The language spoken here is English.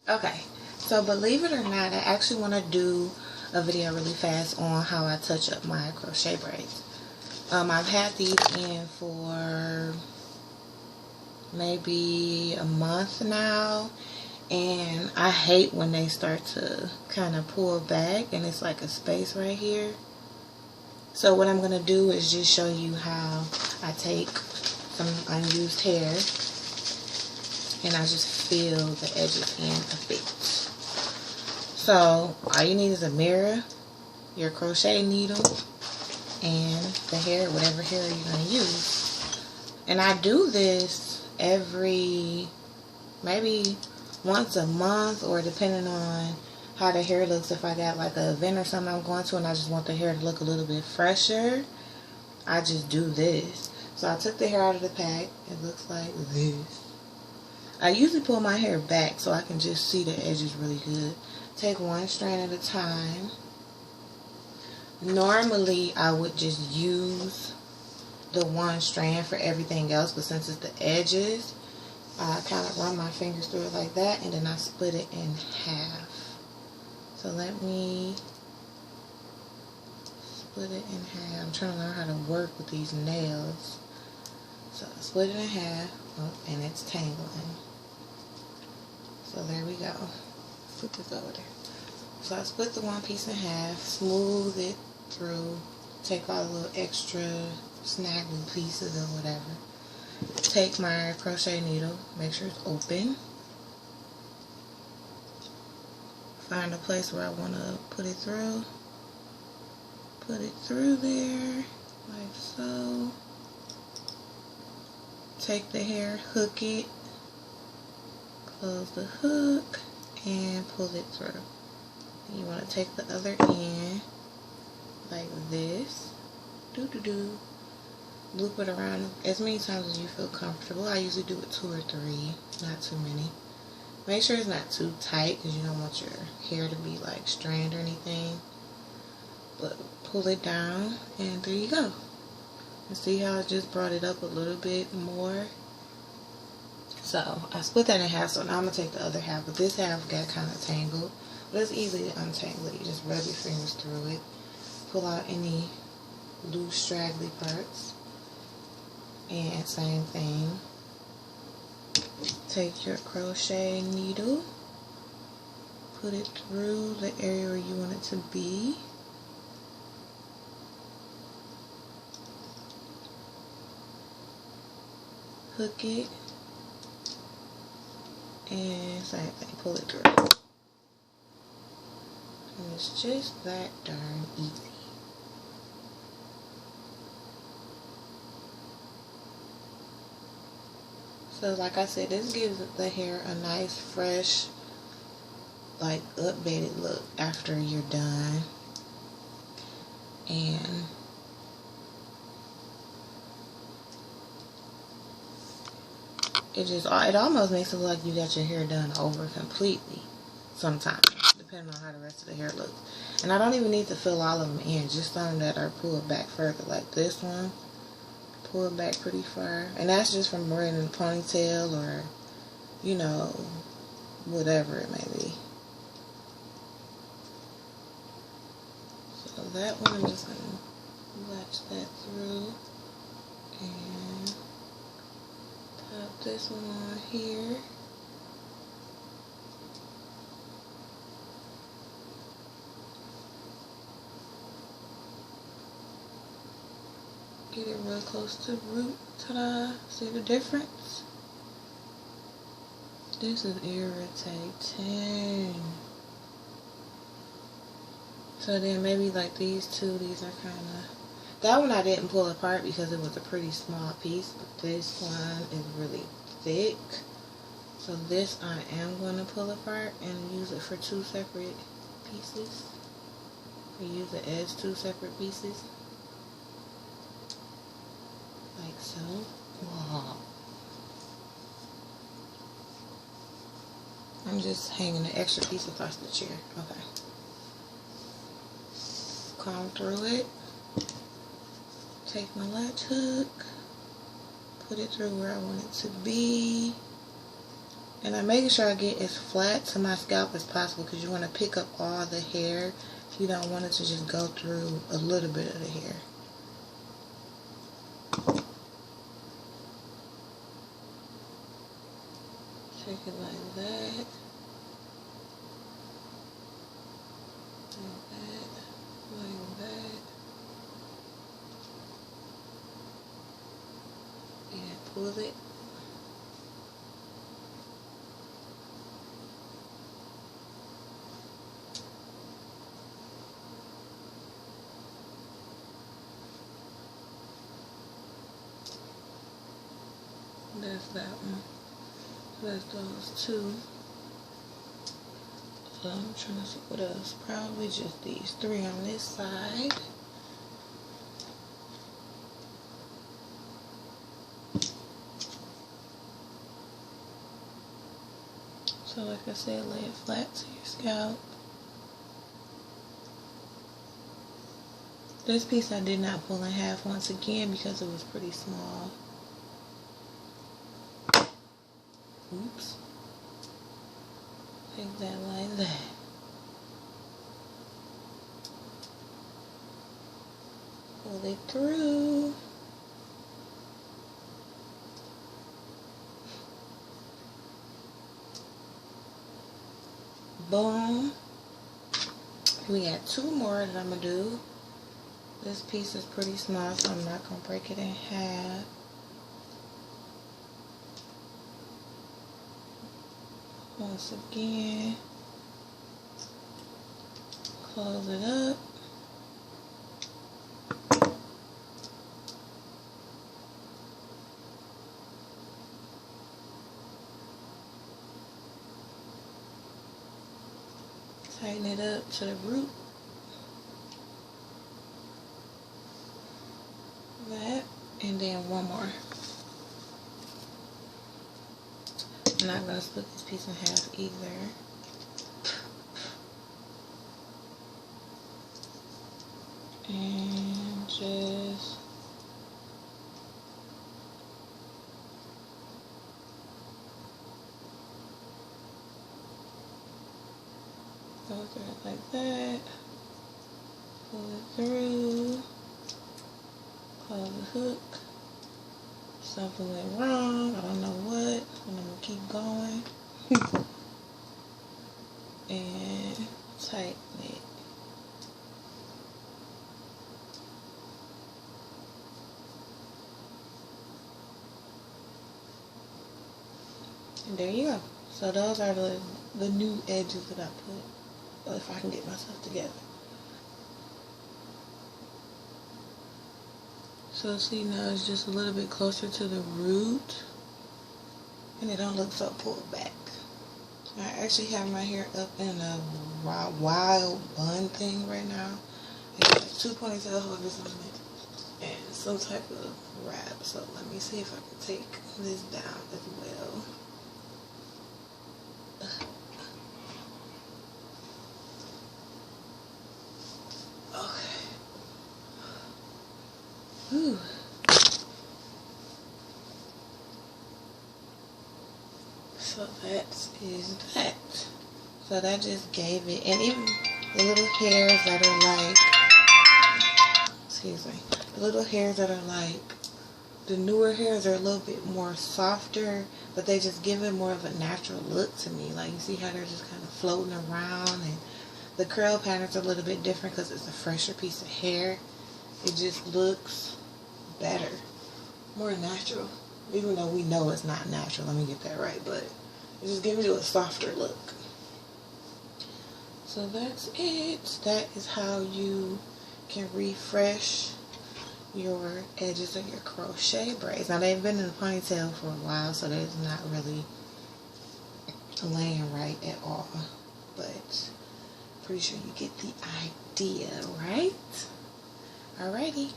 Okay, so believe it or not, I actually want to do a video really fast on how I touch up my crochet braids. I've had these in for maybe a month now, and I hate when they start to kind of pull back and it's like a space right here. So what I'm going to do is just show you how I take some unused hair and I just fill the edges in a bit. So all you need is a mirror, your crochet needle, and the hair, whatever hair you're going to use. And I do this every, maybe once a month, or depending on how the hair looks. If I got like an event or something I'm going to and I just want the hair to look a little bit fresher, I just do this. So I took the hair out of the pack. It looks like this. I usually pull my hair back so I can just see the edges really good. Take one strand at a time. Normally I would just use the one strand for everything else, but since it's the edges, I kind of run my fingers through it like that, and then I split it in half. So let me split it in half. I'm trying to learn how to work with these nails. So I split it in half, and it's tangling. So there we go. Put this over there. So I split the one piece in half, smooth it through, take all the little extra snaggly pieces or whatever. Take my crochet needle, make sure it's open. Find a place where I want to put it through. Put it through there, like so. Take the hair, hook it, close the hook, and pull it through. You want to take the other end like this. Loop it around as many times as you feel comfortable. I usually do it 2 or 3, not too many. Make sure it's not too tight because you don't want your hair to be like strained or anything. But pull it down, and there you go. And see how I just brought it up a little bit more? So I split that in half, so now I'm going to take the other half. But this half got kind of tangled. But it's easy to untangle it. You just rub your fingers through it. Pull out any loose, straggly parts. And same thing. Take your crochet needle. Put it through the area where you want it to be. Hook it. And same thing. Pull it through. And it's just that darn easy. So like I said, this gives the hair a nice, fresh, like updated look after you're done. And it almost makes it look like you got your hair done over completely sometimes, depending on how the rest of the hair looks. And I don't even need to fill all of them in, just some that are pulled back further, like this one. Pull it back pretty far, and that's just from wearing a ponytail or, you know, whatever it may be. So that one, I'm just gonna latch that through and pop this one on here. Get it real close to the root. Ta-da! See the difference? This is irritating. So then maybe like these two, these are kind of... That one I didn't pull apart because it was a pretty small piece. But this one is really thick. So this I am going to pull apart and use it for 2 separate pieces. Or use it as 2 separate pieces. Like so. Wow. I'm just hanging an extra piece across the chair. Okay. Comb through it. Take my latch hook. Put it through where I want it to be. And I'm making sure I get as flat to my scalp as possible because you want to pick up all the hair. You don't want it to just go through a little bit of the hair. Take it like that. Like that. Like that. And pull it. That's that one. That's those two. I'm trying to see what else. Probably just these three on this side. So like I said, lay it flat to your scalp. This piece I did not pull in half once again because it was pretty small. Oops. Take that like that. Pull it through. Boom. We got two more that I'm going to do. This piece is pretty small, so I'm not going to break it in half. Once again, close it up. Tighten it up to the root. That, and then one more. I'm not going to split this piece in half either. And just go through it like that. Pull it through. Close the hook. Something went wrong, I don't know what, and I'm going to keep going. And tighten it. And there you go. So those are the new edges that I put, if I can get myself together. So see, now it's just a little bit closer to the root, and it don't look so pulled back. I actually have my hair up in a wild bun thing right now. It's like two ponytail holders on it and some type of wrap. So let me see if I can take this down as well. Whew. So that is that. So that just gave it, and even the little hairs that are like, excuse me, the little hairs that are like, the newer hairs are a little bit more softer, but they just give it more of a natural look to me. Like, you see how they're just kind of floating around, and the curl pattern's a little bit different because it's a fresher piece of hair. It just looks better, more natural, even though we know it's not natural. Let me get that right, but it just gives you a softer look. So that's it. That is how you can refresh your edges of your crochet braids. Now, they've been in a ponytail for a while, so they're not really laying right at all, but pretty sure you get the idea, right? Alrighty.